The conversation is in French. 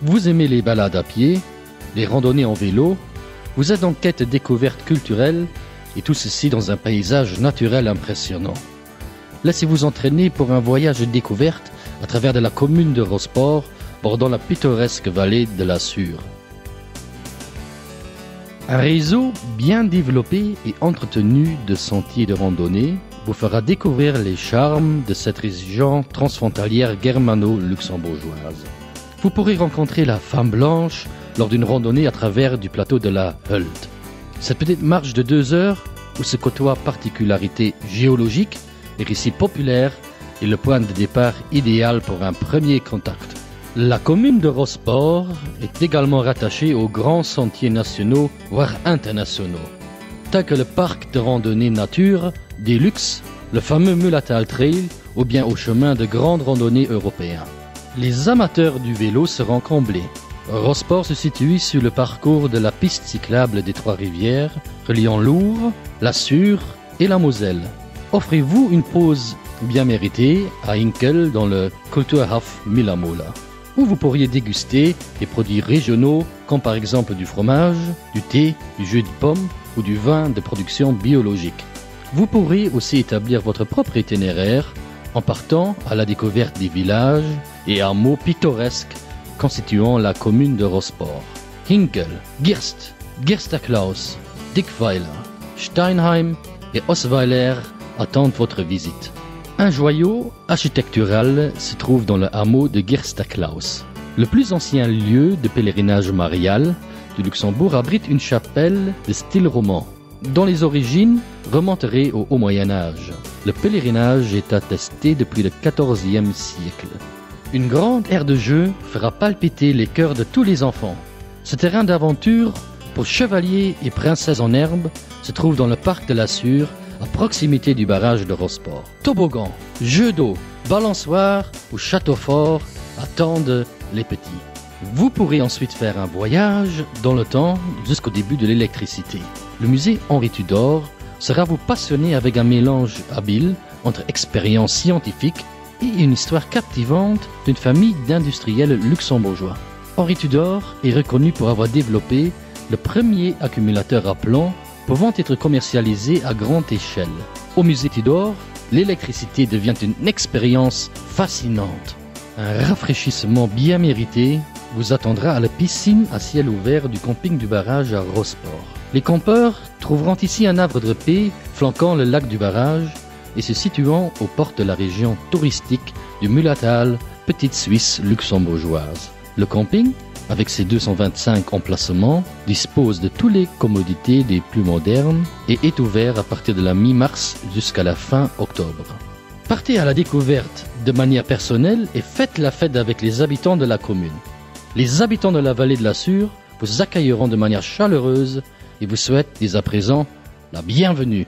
Vous aimez les balades à pied, les randonnées en vélo, vous êtes en quête de découvertes culturelles et tout ceci dans un paysage naturel impressionnant. Laissez-vous entraîner pour un voyage de découverte à travers de la commune de Rosport, bordant la pittoresque vallée de la Sûre. Un réseau bien développé et entretenu de sentiers de randonnée vous fera découvrir les charmes de cette région transfrontalière germano-luxembourgeoise. Vous pourrez rencontrer la femme blanche lors d'une randonnée à travers du plateau de la Hult. Cette petite marche de 2 heures où se côtoient particularités géologiques et récits populaires est le point de départ idéal pour un premier contact. La commune de Rosport est également rattachée aux grands sentiers nationaux, voire internationaux, tels que le parc de randonnée nature des Luxe, le fameux Mulatal Trail ou bien au chemin de grande randonnée européen. Les amateurs du vélo seront comblés. Rosport se situe sur le parcours de la piste cyclable des Trois-Rivières, reliant Louvre, la Sûre et la Moselle. Offrez-vous une pause bien méritée à Hinkel dans le Kulturhaff Millamola, où vous pourriez déguster des produits régionaux comme par exemple du fromage, du thé, du jus de pomme ou du vin de production biologique. Vous pourrez aussi établir votre propre itinéraire en partant à la découverte des villages et hameaux pittoresques constituant la commune de Rosport. Hinkel, Girst, Gerstaklaus, Dickweiler, Steinheim et Osweiler attendent votre visite. Un joyau architectural se trouve dans le hameau de Gerstaklaus. Le plus ancien lieu de pèlerinage marial du Luxembourg abrite une chapelle de style roman, dont les origines remonteraient au Haut Moyen-Âge. Le pèlerinage est attesté depuis le XIVe siècle. Une grande aire de jeu fera palpiter les cœurs de tous les enfants. Ce terrain d'aventure pour chevaliers et princesses en herbe se trouve dans le parc de la Sûre, à proximité du barrage de Rosport. Toboggan, jeux d'eau, balançoire ou château fort attendent les petits. Vous pourrez ensuite faire un voyage dans le temps jusqu'au début de l'électricité. Le musée Henri Tudor sera vous passionner avec un mélange habile entre expérience scientifique et une histoire captivante d'une famille d'industriels luxembourgeois. Henri Tudor est reconnu pour avoir développé le premier accumulateur à plomb pouvant être commercialisé à grande échelle. Au musée Tudor, l'électricité devient une expérience fascinante. Un rafraîchissement bien mérité vous attendra à la piscine à ciel ouvert du camping du barrage à Rosport. Les campeurs trouveront ici un havre de paix flanquant le lac du barrage et se situant aux portes de la région touristique du Mulatal, petite Suisse luxembourgeoise. Le camping, avec ses 225 emplacements, dispose de toutes les commodités des plus modernes et est ouvert à partir de la mi-mars jusqu'à la fin octobre. Partez à la découverte de manière personnelle et faites la fête avec les habitants de la commune. Les habitants de la vallée de la Sûre vous accueilleront de manière chaleureuse et vous souhaitent dès à présent la bienvenue.